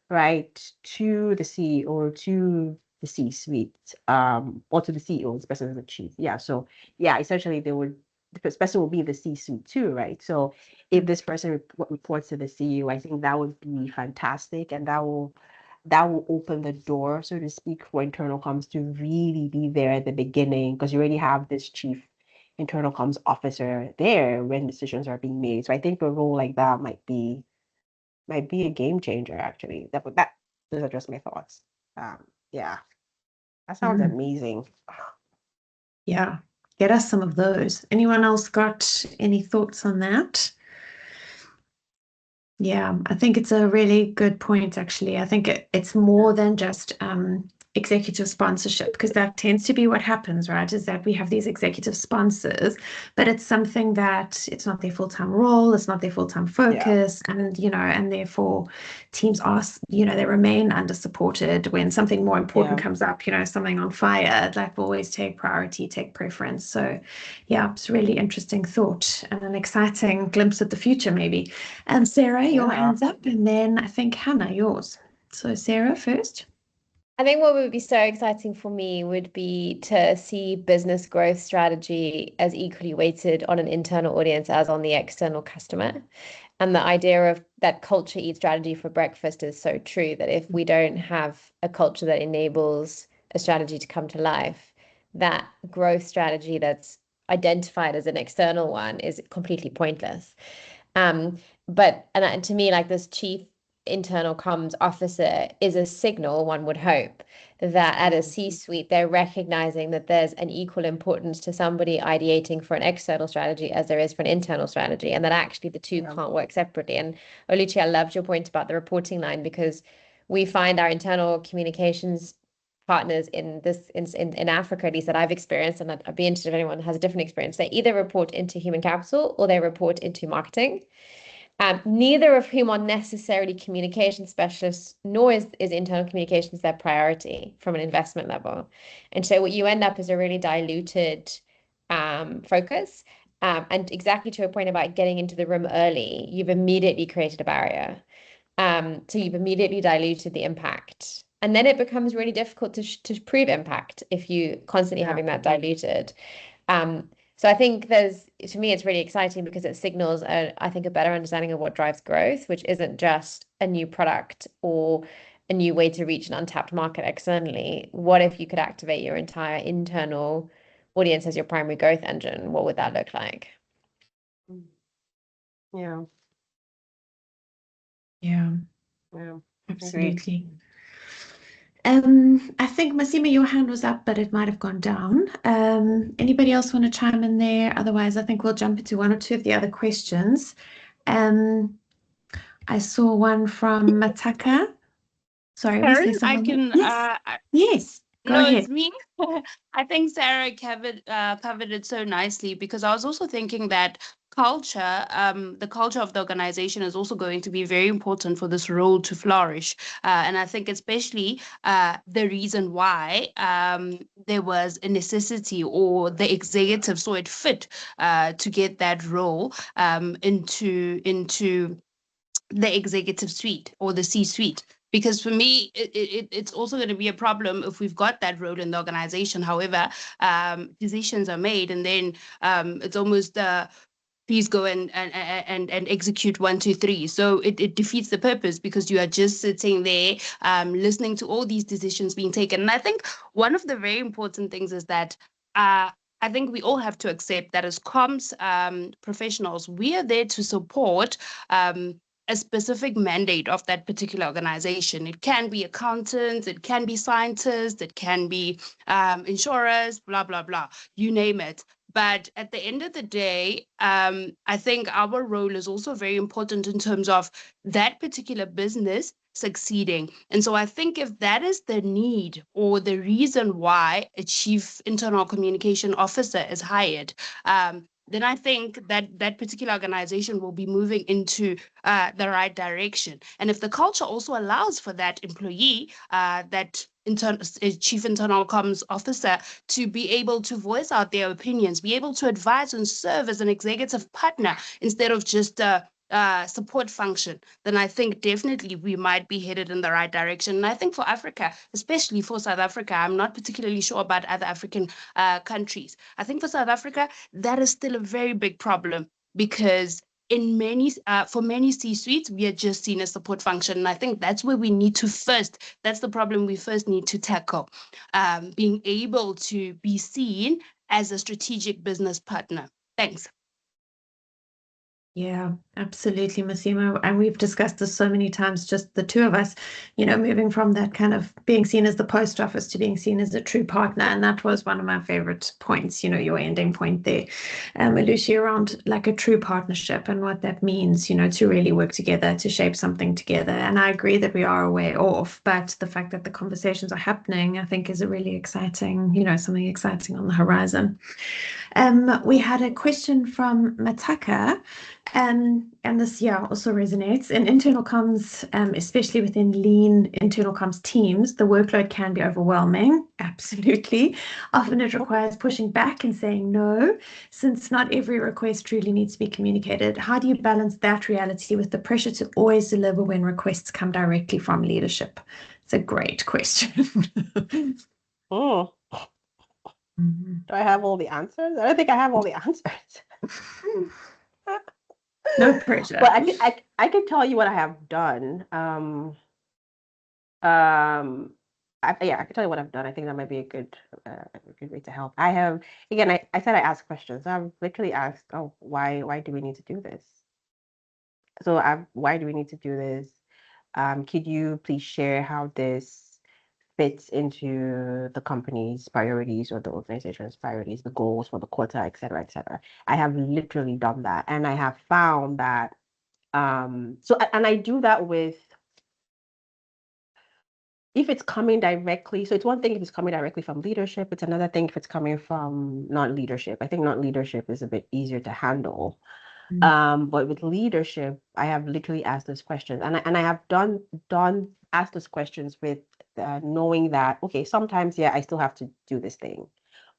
right, to the CEO or to the C-suite, or to the CEO, especially as the chief. Yeah. So yeah, essentially this person will be the C-suite too, right? So if this person reports to the CEO, I think that would be fantastic, and that will open the door, so to speak, for internal comms to really be there at the beginning, because you already have this chief internal comms officer there when decisions are being made. So I think a role like that might be a game changer, actually. Those are just my thoughts. Yeah, that sounds amazing. Yeah, get us some of those. Anyone else got any thoughts on that? Yeah, I think it's a really good point, actually. I think it's more than just executive sponsorship, because that tends to be what happens, right? Is that we have these executive sponsors, but it's something that it's not their full-time role, it's not their full-time focus, and and therefore teams are, they remain under-supported when something more important comes up, something on fire, like always take priority, take preference. So yeah, it's a really interesting thought and an exciting glimpse at the future, maybe. And Sarah, your hand's up, and then I think Hannah, yours. So Sarah first. I think what would be so exciting for me would be to see business growth strategy as equally weighted on an internal audience as on the external customer. And the idea of that culture eats strategy for breakfast is so true, that if we don't have a culture that enables a strategy to come to life, that growth strategy that's identified as an external one is completely pointless. But to me, like, this chief internal comms officer is a signal, one would hope, that at a C-suite, they're recognizing that there's an equal importance to somebody ideating for an external strategy as there is for an internal strategy, and that actually the two can't work separately. And Oluchi, I loved your point about the reporting line, because we find our internal communications partners in Africa, at least that I've experienced, and I'd be interested if anyone has a different experience, they either report into human capital or they report into marketing. Neither of whom are necessarily communication specialists, nor is internal communications their priority from an investment level. And so what you end up is a really diluted focus. And exactly to a point about getting into the room early, you've immediately created a barrier. So you've immediately diluted the impact. And then it becomes really difficult to prove impact if you constantly having that diluted. So I think to me, it's really exciting because it signals, I think, a better understanding of what drives growth, which isn't just a new product or a new way to reach an untapped market externally. What if you could activate your entire internal audience as your primary growth engine? What would that look like? Yeah. Yeah. Yeah. Absolutely. I think Masima, your hand was up, but it might have gone down. Anybody else want to chime in there? Otherwise, I think we'll jump into one or two of the other questions. I saw one from Mataka. Sorry, was there Karen, I someone? can. Yes, go No, ahead. it's me. I think Sarah covered it so nicely, because I was also thinking that culture, the culture of the organization is also going to be very important for this role to flourish. And I think especially the reason why there was a necessity, or the executive saw it fit to get that role into the executive suite or the C-suite. Because for me, it's also going to be a problem if we've got that role in the organization. However, decisions are made, and then it's almost please go and execute 1, 2, 3. So it defeats the purpose, because you are just sitting there listening to all these decisions being taken. And I think one of the very important things is that I think we all have to accept that as comms professionals, we are there to support a specific mandate of that particular organization. It can be accountants, it can be scientists, it can be insurers, blah, blah, blah, you name it. But at the end of the day, I think our role is also very important in terms of that particular business succeeding. And so I think if that is the need or the reason why a chief internal communication officer is hired, then I think that that particular organization will be moving into the right direction. And if the culture also allows for that employee, that chief internal comms officer, to be able to voice out their opinions, be able to advise and serve as an executive partner instead of just support function, then I think definitely we might be headed in the right direction. And I think for Africa, especially for South Africa, I'm not particularly sure about other African countries. I think for South Africa, that is still a very big problem, because for many C-suites, we are just seen as support function. And I think that's where we need to that's the problem we first need to tackle, being able to be seen as a strategic business partner. Thanks. Yeah, absolutely, Massimo. And we've discussed this so many times, just the two of us, moving from that kind of being seen as the post office to being seen as a true partner. And that was one of my favorite points, your ending point there, Lucy, around like a true partnership and what that means, to really work together, to shape something together. And I agree that we are a way off, but the fact that the conversations are happening, I think, is a really exciting, something exciting on the horizon. We had a question from Mataka, and this, also resonates. In internal comms, especially within lean internal comms teams, the workload can be overwhelming. Absolutely. Often it requires pushing back and saying no, since not every request truly needs to be communicated. How do you balance that reality with the pressure to always deliver when requests come directly from leadership? It's a great question. Oh, Mhm. do I have all the answers? I don't think I have all the answers. No pressure. But I can tell you what I have done. Yeah, I can tell you what I've done. I think that might be a good way to help. I have, again, I said I asked questions. I've literally asked, oh, why do we need to do this? So why do we need to do this? Could you please share how this fits into the company's priorities or the organization's priorities, the goals for the quarter, et cetera, et cetera. I have literally done that. And I have found that, and I do that with, if it's coming directly, so it's one thing if it's coming directly from leadership, it's another thing if it's coming from non-leadership. I think non-leadership is a bit easier to handle. But with leadership, I have literally asked those questions, and I have done asked those questions with knowing that, okay, sometimes, yeah, I still have to do this thing,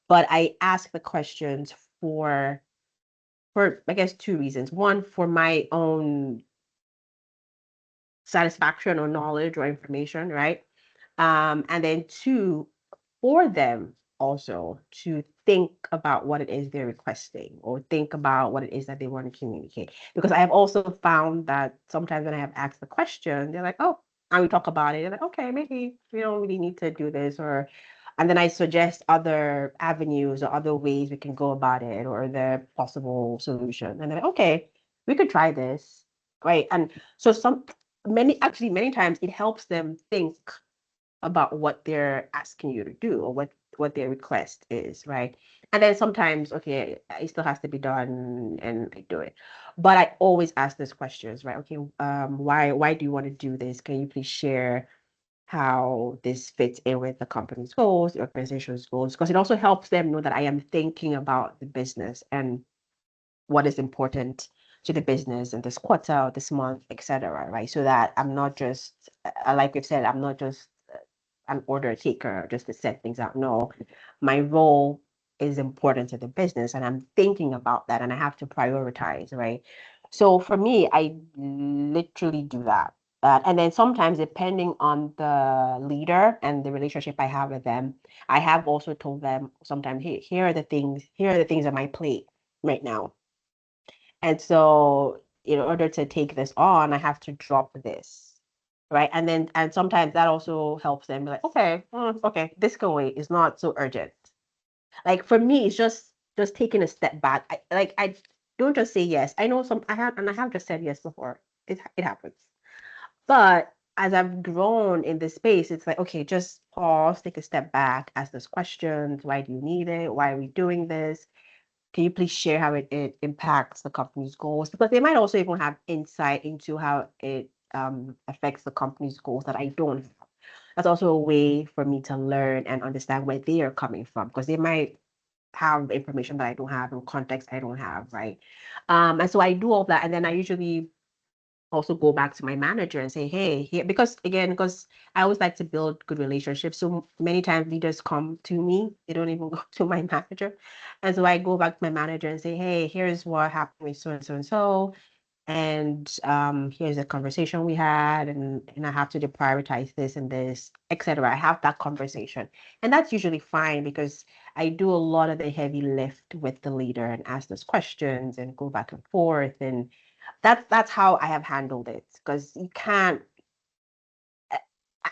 but I ask the questions for I guess two reasons. One, for my own satisfaction or knowledge or information, right? And then two, for them also to think about what it is they're requesting or think about what it is that they want to communicate. Because I have also found that sometimes when I have asked the question, they're like, oh, and we talk about it. They're like, okay, maybe we don't really need to do this, or and then I suggest other avenues or other ways we can go about it or the possible solution. And they're like, okay, we could try this. Right. And so many times it helps them think about what they're asking you to do or what their request is, right? And then sometimes, okay, it still has to be done and I do it. But I always ask those questions, right? Okay, why do you want to do this? Can you please share how this fits in with the company's goals, the organization's goals? Because it also helps them know that I am thinking about the business and what is important to the business in this quarter, this month, etc. Right? So that I'm not just, like we've said, I'm not just an order taker just to set things out. No, my role is important to the business, and I'm thinking about that, and I have to prioritize, right? So for me, I literally do that. And then sometimes, depending on the leader and the relationship I have with them, I have also told them sometimes, hey, here are the things on my plate right now. And so in order to take this on, I have to drop this. Right. And sometimes that also helps them be like, okay, okay, this can wait. It's not so urgent. Like for me, it's just taking a step back. I don't just say yes. I know I have just said yes before. It happens. But as I've grown in this space, it's like, okay, just pause, take a step back, ask those questions. Why do you need it? Why are we doing this? Can you please share how it impacts the company's goals? Because they might also even have insight into how it affects the company's goals that I don't have. That's also a way for me to learn and understand where they are coming from, because they might have information that I don't have and context I don't have, right? And so I do all that, and then I usually also go back to my manager and say, hey, here, because I always like to build good relationships. So many times leaders come to me, they don't even go to my manager. And so I go back to my manager and say, hey, here's what happened with so and so and so. And here's the conversation we had, and I have to prioritize this and this, etc. I have that conversation. And that's usually fine because I do a lot of the heavy lift with the leader and ask those questions and go back and forth. And that's how I have handled it, because you can't.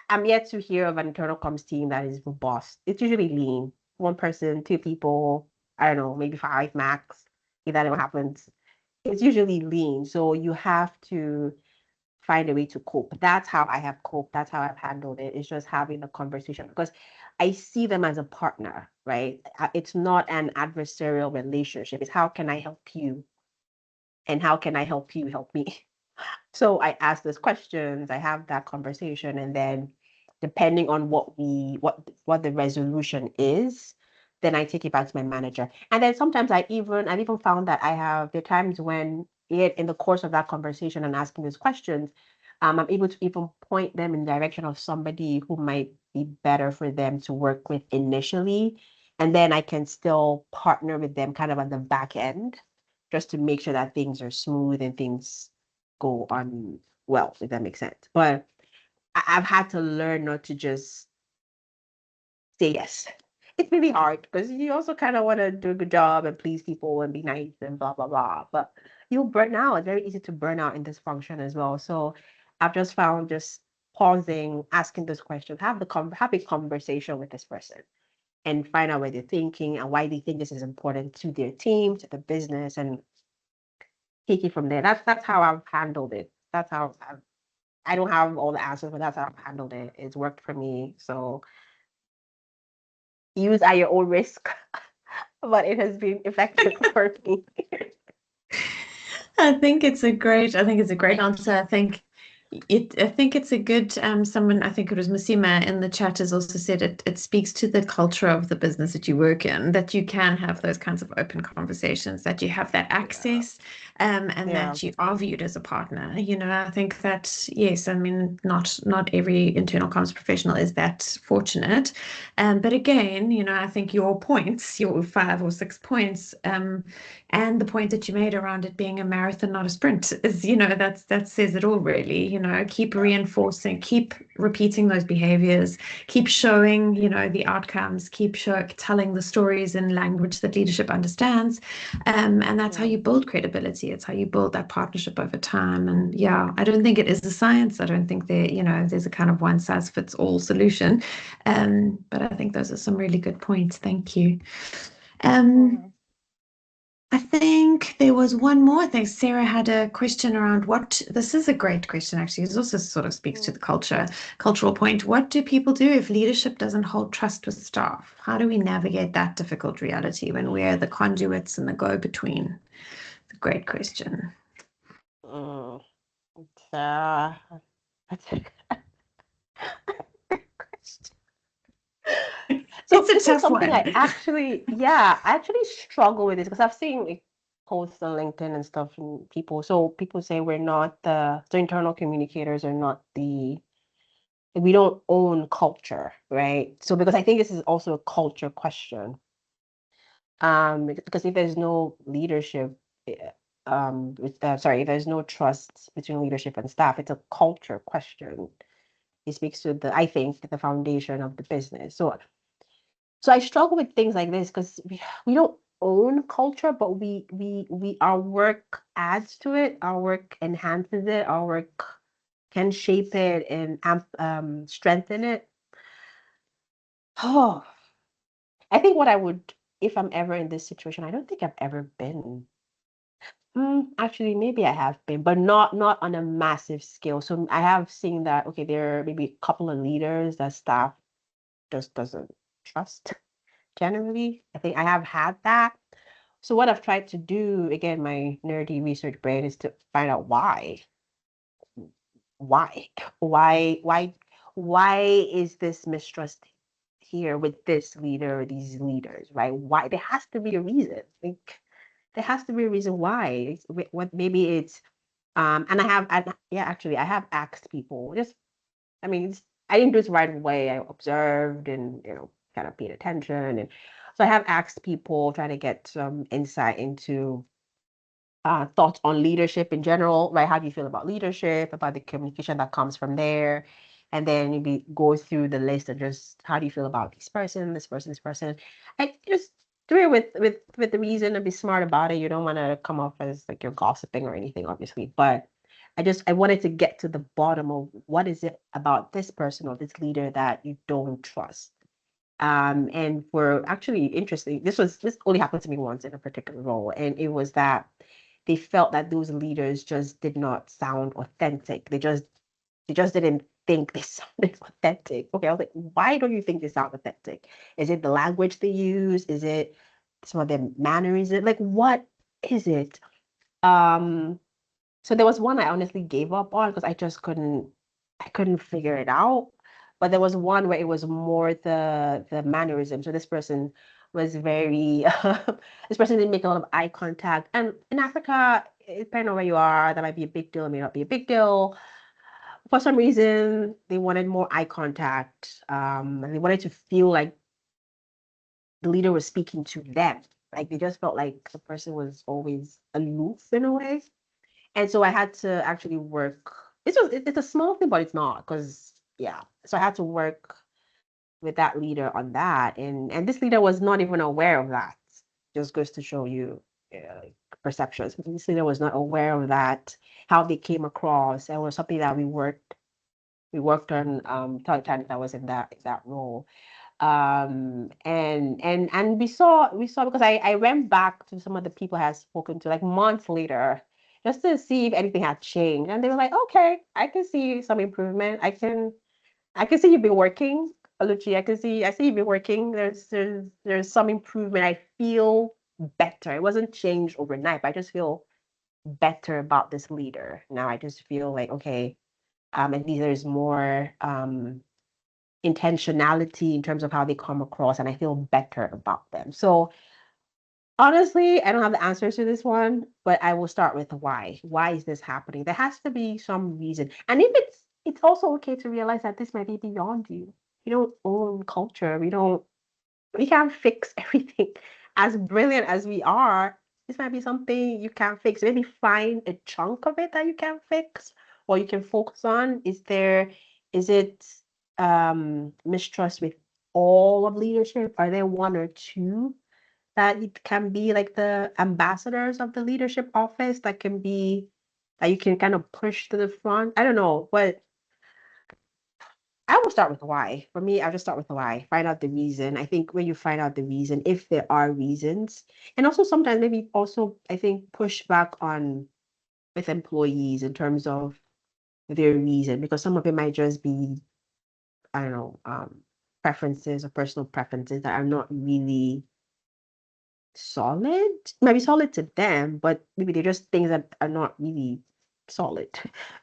I'm yet to hear of an internal comms team that is robust. It's usually lean, one person, two people, I don't know, maybe five max. If that ever happens, it's usually lean. So you have to find a way to cope. That's how I have coped. That's how I've handled it. It's just having a conversation because I see them as a partner, right? It's not an adversarial relationship. It's how can I help you? And how can I help you help me? So I ask those questions, I have that conversation, and then depending on what the resolution is, then I take it back to my manager. And then sometimes I've even found that there are times when in the course of that conversation and asking those questions, I'm able to even point them in the direction of somebody who might be better for them to work with initially. And then I can still partner with them kind of on the back end just to make sure that things are smooth and things go on well, if that makes sense. But I've had to learn not to just say yes. It's really hard because you also kind of want to do a good job and please people and be nice and blah blah blah. But you'll burn out. It's very easy to burn out in this function as well. So I've just found just pausing, asking those questions, have a conversation with this person and find out what they're thinking and why they think this is important to their team, to the business, and take it from there. That's how I've handled it. That's how I don't have all the answers, but that's how I've handled it. It's worked for me. So use at your own risk, but it has been effective for me. I think it's a great answer. I think it's a good someone, I think it was Masima in the chat, has also said it speaks to the culture of the business that you work in, that you can have those kinds of open conversations, that you have that access, and that you are viewed as a partner. I think that, yes, I mean, not every internal comms professional is that fortunate. But again, I think your 5 or 6 points, and the point that you made around it being a marathon, not a sprint, is, that says it all, really. Keep reinforcing, keep repeating those behaviors, keep showing, the outcomes, keep telling the stories in language that leadership understands. And that's how you build credibility. It's how you build that partnership over time. And yeah, I don't think it is a science. I don't think there's a kind of one size fits all solution. But I think those are some really good points. Thank you. I think there was one more. I think Sarah had a question around this is a great question, actually. It also sort of speaks to the cultural point. What do people do if leadership doesn't hold trust with staff? How do we navigate that difficult reality when we're the conduits and the go-between? It's a great question. That's a question. So it's a tough something one. I actually struggle with this because I've seen posts on LinkedIn and stuff from people. So people say we're not the internal communicators are not we don't own culture, right? So because I think this is also a culture question. Because if there's no leadership, if there's no trust between leadership and staff, it's a culture question. It speaks to I think, the foundation of the business. So I struggle with things like this because we don't own culture, but our work adds to it. Our work enhances it. Our work can shape it and strengthen it. Oh, I think what I would, if I'm ever in this situation, I don't think I've ever been. Actually, maybe I have been, but not on a massive scale. So I have seen that, okay, there are maybe a couple of leaders that staff just doesn't trust. Generally, I think I have had that. So what I've tried to do, again, my nerdy research brain, is to find out why. Why? Why is this mistrust here with this leader or these leaders, right? Why? There has to be a reason. Like, there has to be a reason why. What maybe it's and actually I have asked people. I mean, I didn't do this right away. I observed and kind of paid attention, and so I have asked people, trying to get some insight into thoughts on leadership in general, right? How do you feel about leadership, about the communication that comes from there? And then maybe go through the list and just, how do you feel about this person, this person, this person? And just do it with the reason, and be smart about it. You don't want to come off as like you're gossiping or anything, obviously. But I wanted to get to the bottom of what is it about this person or this leader that you don't trust. And for actually interesting, this only happened to me once in a particular role, and it was that they felt that those leaders just did not sound authentic. They just didn't think they sounded authentic. Okay, I was like, why don't you think they sound authentic? Is it the language they use? Is it some of their mannerisms? Like, what is it? So there was one I honestly gave up on because I couldn't figure it out. But there was one where it was more the mannerism. So this person was very this person didn't make a lot of eye contact. And in Africa, depending on where you are, that might be a big deal, it may not be a big deal. For some reason, they wanted more eye contact. And they wanted to feel like the leader was speaking to them. Like they just felt like the person was always aloof in a way. And so I had to actually work. It's a small thing, but it's not because yeah. So I had to work with that leader on that, and this leader was not even aware of that. Just goes to show you, yeah, like perceptions. This leader was not aware of that, how they came across. It was something that we worked on the time that I was in that role. And we saw because I went back to some of the people I had spoken to like months later just to see if anything had changed, and they were like, okay, I can see some improvement. I can see you've been working, Oluchi. I see you've been working. There's some improvement. I feel better. It wasn't changed overnight, but I just feel better about this leader now. I just feel like okay, and there's more intentionality in terms of how they come across, and I feel better about them. So honestly, I don't have the answers to this one, but I will start with why. Why is this happening? There has to be some reason. And if it's also okay to realize that this might be beyond you. You don't own culture. We can't fix everything. As brilliant as we are, this might be something you can't fix. Maybe find a chunk of it that you can fix or you can focus on. Is it mistrust with all of leadership? Are there one or two that it can be like the ambassadors of the leadership office that you can kind of push to the front? I don't know, but I will start with why. For me, I'll just start with the why. Find out the reason. I think when you find out the reason, if there are reasons, and also sometimes maybe also I think push back on with employees in terms of their reason, because some of it might just be, I don't know, preferences or personal preferences that are not really solid. Might be solid to them, but maybe they're just things that are not really solid.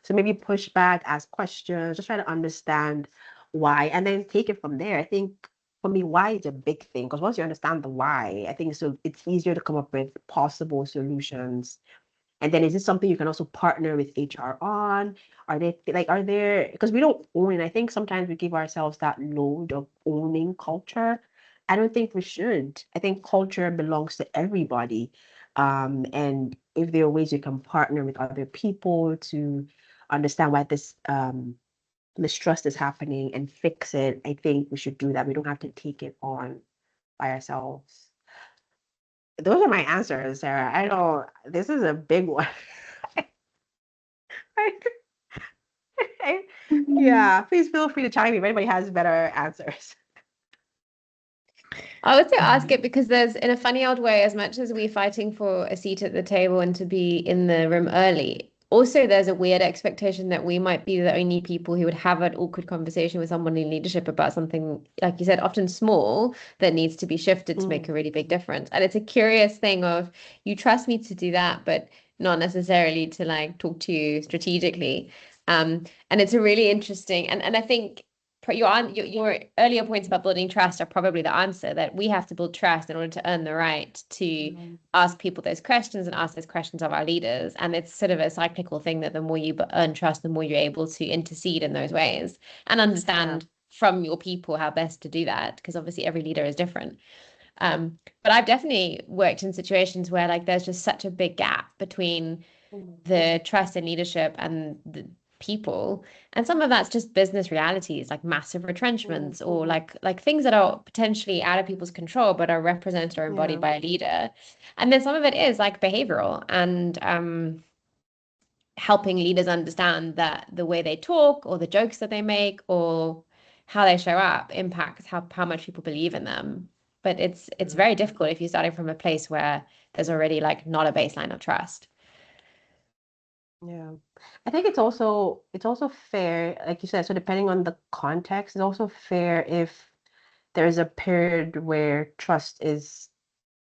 So maybe push back, ask questions, just try to understand why, and then take it from there. I think for me, why is a big thing because once you understand the why, I think so it's easier to come up with possible solutions. And then is this something you can also partner with HR on? Are there, because we don't own it. I think sometimes we give ourselves that load of owning culture. I don't think we should. I think culture belongs to everybody. And if there are ways you can partner with other people to understand why this mistrust is happening and fix it, I think we should do that. We don't have to take it on by ourselves. Those are my answers, Sarah. I don't, this is a big one. Yeah, please feel free to chime in if anybody has better answers. I would say ask it because there's, in a funny old way, as much as we're fighting for a seat at the table and to be in the room early, also there's a weird expectation that we might be the only people who would have an awkward conversation with someone in leadership about something, like you said, often small, that needs to be shifted to make a really big difference. And it's a curious thing of you trust me to do that, but not necessarily to like talk to you strategically. And it's a really interesting, and I think your earlier points about building trust are probably the answer, that we have to build trust in order to earn the right to ask people those questions and ask those questions of our leaders. And it's sort of a cyclical thing that the more you earn trust, the more you're able to intercede in those ways and understand from your people how best to do that, because obviously every leader is different. But I've definitely worked in situations where like there's just such a big gap between the trust in leadership and the people, and some of that's just business realities like massive retrenchments or like things that are potentially out of people's control but are represented or embodied by a leader. And then some of it is like behavioral and helping leaders understand that the way they talk or the jokes that they make or how they show up impacts how much people believe in them. But it's very difficult if you're starting from a place where there's already like not a baseline of trust. Yeah. I think it's also fair, like you said, so depending on the context, it's also fair if there's a period where trust is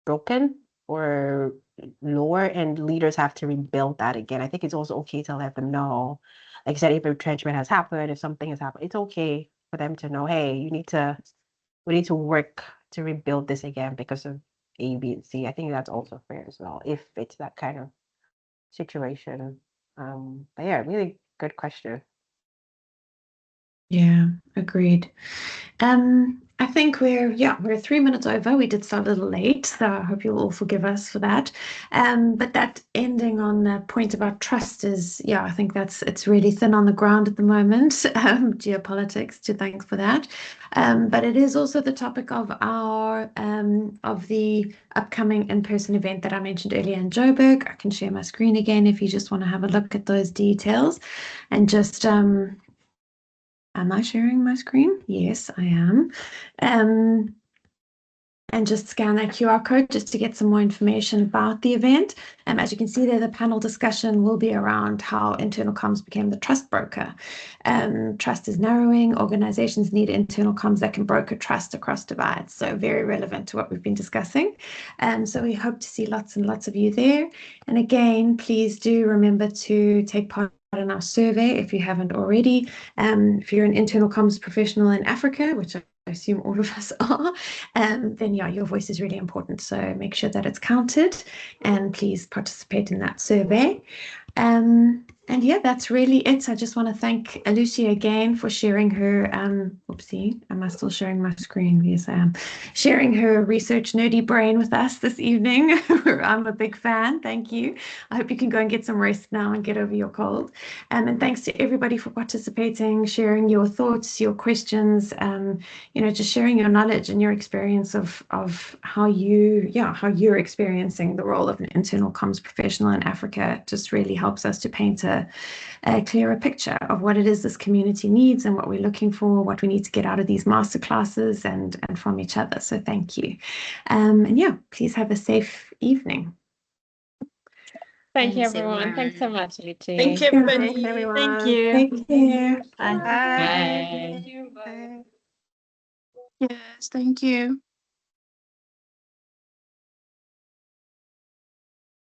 broken or lower and leaders have to rebuild that again. I think it's also okay to let them know, like I said, if retrenchment has happened, if something has happened, it's okay for them to know, hey, we need to work to rebuild this again because of A, B, and C. I think that's also fair as well, if it's that kind of situation. But yeah, really good question. Yeah, agreed. I think we're 3 minutes over. We did start a little late, so I hope you'll all forgive us for that. But that ending on the point about trust is, yeah, I think it's really thin on the ground at the moment. Geopolitics, to thank for that. But it is also the topic of our of the upcoming in-person event that I mentioned earlier in Joburg. I can share my screen again if you just want to have a look at those details, and just am I sharing my screen? Yes, I am. And just scan that QR code just to get some more information about the event. As you can see there, the panel discussion will be around how internal comms became the trust broker. Trust is narrowing. Organizations need internal comms that can broker trust across divides. So very relevant to what we've been discussing. So we hope to see lots and lots of you there. And again, please do remember to take part in our survey if you haven't already. If you're an internal comms professional in Africa, which I assume all of us are, then yeah, your voice is really important. So make sure that it's counted and please participate in that survey. And yeah, that's really it. I just want to thank Lucy again for sharing her, oopsie, am I still sharing my screen? Yes, I am. Sharing her research nerdy brain with us this evening. I'm a big fan. Thank you. I hope you can go and get some rest now and get over your cold. And thanks to everybody for participating, sharing your thoughts, your questions, just sharing your knowledge and your experience of how you're experiencing the role of an internal comms professional in Africa. Just really helps us to paint a clearer picture of what it is this community needs and what we're looking for, what we need to get out of these masterclasses and from each other. So thank you. And yeah, please have a safe evening. Thank you, Thanks, everyone. Thanks so everyone. much, Lucy. Thank you, everybody. Thanks, everyone. Thank you. Take care. Bye. Bye. Bye. Yes, thank you.